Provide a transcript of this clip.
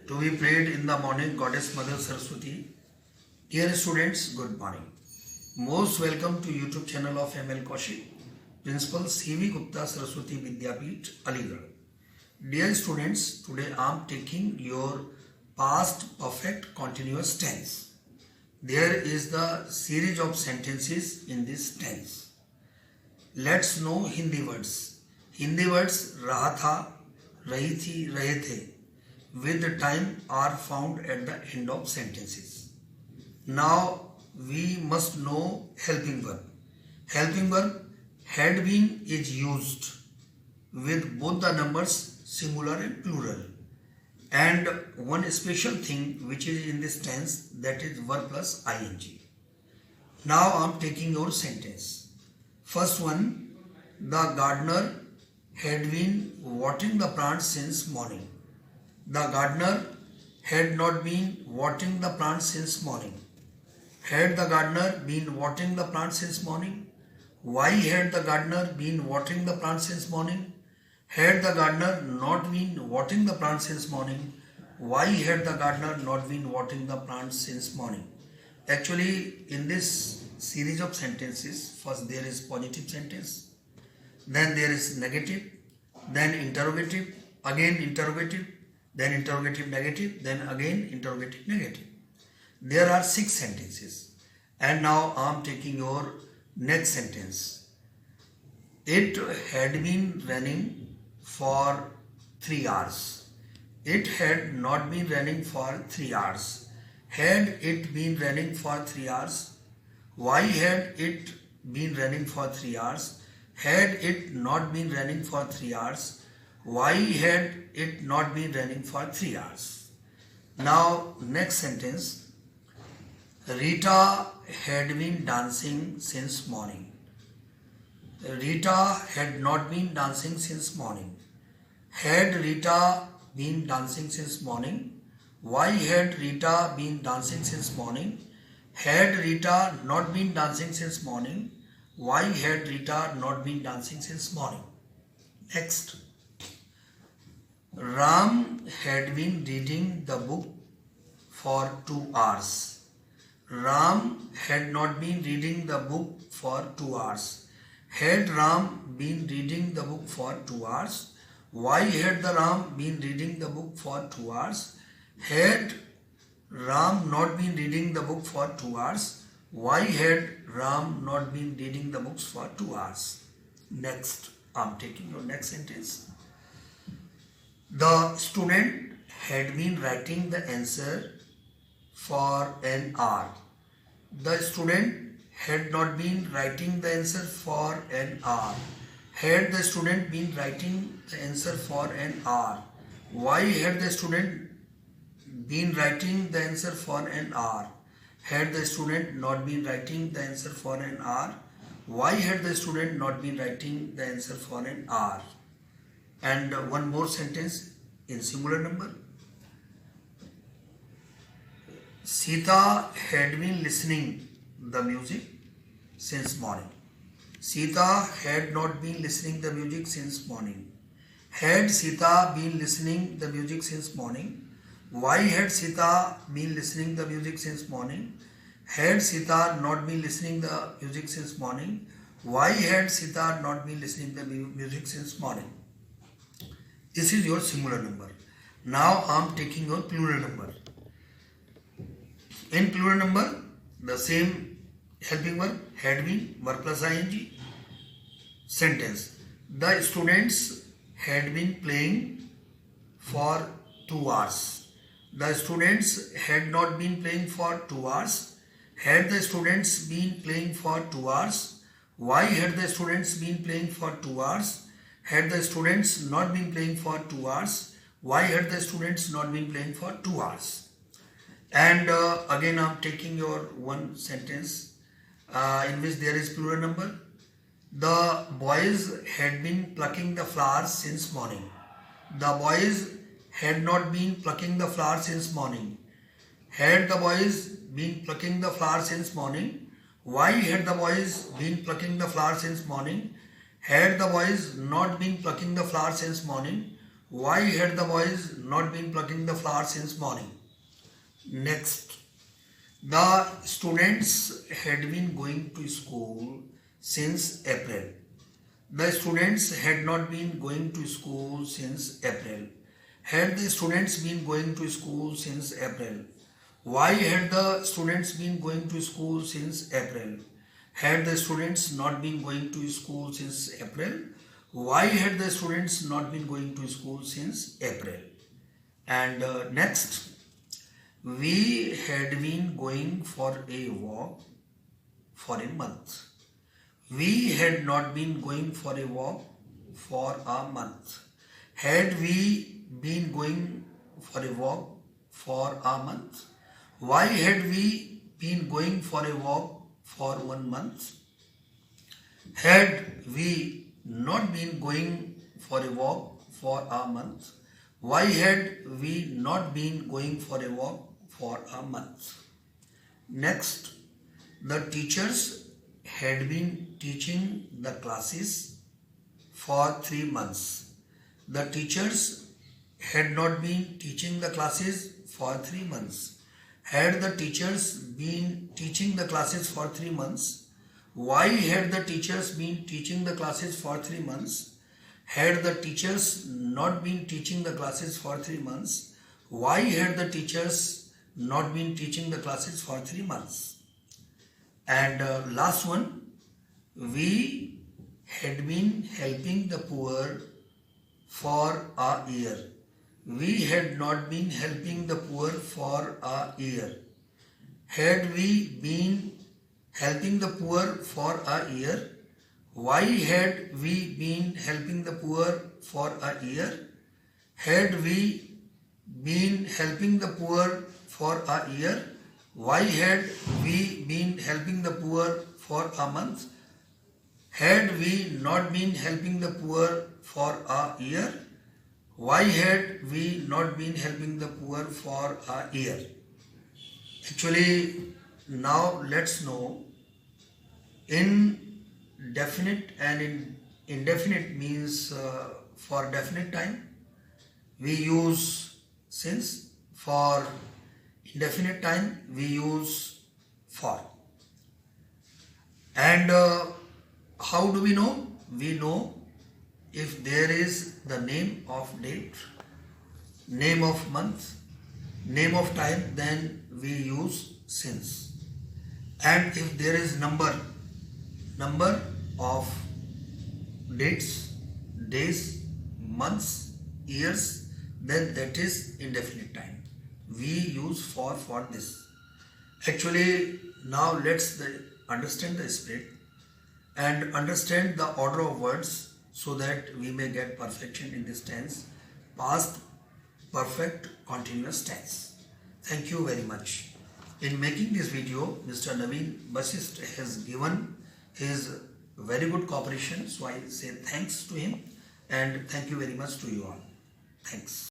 to be prayed in the morning, Goddess Mother Saraswati. Dear students, good morning. Most welcome to YouTube channel of ML Kaushik, Principal C.V. Gupta Saraswati Vidyapeeth, Aligarh. Dear students, today I am taking your past perfect continuous tense. There is the series of sentences in this tense. Let's know Hindi words. Hindi words रहा था, रही थी, रहे थे with the time are found at the end of sentences. Now we must know helping verb. Helping verb had been is used with both the numbers singular and plural. And one special thing which is in this tense, that is verb plus ing. Now I am taking your sentence. First one, the gardener had been watering the plants since morning. The gardener had not been watering the plants since morning. Had the gardener been watering the plants since morning? Why had the gardener been watering the plants since morning? Had the gardener not been watering the plants since morning? Why had the gardener not been watering the plants since morning? Actually, in this series of sentences, first there is positive sentence, then there is negative, then interrogative, again interrogative, then interrogative negative, then again interrogative negative. There are 6 sentences. And now I am taking your next sentence. It had been raining for 3 hours. It had not been raining for 3 hours. Had it been raining for 3 hours? Why had it been raining for 3 hours? Had it not been raining for 3 hours? Why had it not been raining for 3 hours? Now, next sentence. Rita had been dancing since morning. Rita had not been dancing since morning. Had Rita been dancing since morning? Why had Rita been dancing since morning? Had Rita not been dancing since morning? Why had Rita not been dancing since morning? Next. Ram had been reading the book for 2 hours. Ram had not been reading the book for 2 hours. Had Ram been reading the book for 2 hours? Why had the Ram been reading the book for 2 hours? Had Ram not been reading the book for 2 hours? Why had Ram not been reading the books for 2 hours? Next, I am taking your next sentence. The student had been writing the answer for an hour. The student had not been writing the answer for an hour. Had the student been writing the answer for an hour? Why had the student been writing the answer for an hour? Had the student not been writing the answer for an hour? Why had the student not been writing the answer for an hour? And one more sentence in singular number. Sita had been listening the music since morning. Sita had not been listening the music since morning. Had Sita been listening the music since morning? Why had Sita been listening the music since morning? Had Sita not been listening the music since morning? Why had Sita not been listening the music since morning? This is your singular number. Now I am taking your plural number. In plural number, the same helping verb had been, verb plus ing. Sentence. The students had been playing for 2 hours. The students had not been playing for 2 hours. Had the students been playing for 2 hours? Why had the students been playing for 2 hours? Had the students not been playing for 2 hours? Why had the students not been playing for 2 hours? And again I am taking your one sentence in which there is plural number. The boys had been plucking the flowers since morning. The boys had not been plucking the flowers since morning. Had the boys been plucking the flowers since morning? Why had the boys been plucking the flowers since morning? Had the boys not been plucking the flowers since morning? Why had the boys not been plucking the flowers since morning? Next, the students had been going to school since April. The students had not been going to school since April. Had the students been going to school since April? Why had the students been going to school since April? Had the students not been going to school since April? Why had the students not been going to school since April? And next, we had been going for a walk for a month. We had not been going for a walk for a month. Had we been going for a walk for a month? Why had we been going for a walk for 1 month? Had we not been going for a walk for a month? Why had we not been going for a walk for a month? Next, the teachers had been teaching the classes for 3 months. The teachers had not been teaching the classes for 3 months. Had the teachers been teaching the classes for 3 months? Why had the teachers been teaching the classes for 3 months? Had the teachers not been teaching the classes for 3 months? Why had the teachers not been teaching the classes for 3 months? And last one, we had been helping the poor for a year. We had not been helping the poor for a year. Had we been helping the poor for a year? Why had we been helping the poor for a year? Had we been helping the poor for a year? Why had we been helping the poor for a month? Had we not been helping the poor for a year? Why had we not been helping the poor for a year? Actually, now let's know in definite and in indefinite means for definite time we use since. For indefinite time we use for. And how do we know? We know if there is the name of date, name of month, name of time, then we use since. And if there is number of dates, days, months, years, then that is indefinite time. We use for this. Actually, now let's understand the spirit and understand the order of words so that we may get perfection in this tense, past perfect continuous tense. Thank you very much. In making this video, Mr. Naveen Basist has given his very good cooperation, so I say thanks to him and thank you very much to you all. Thanks.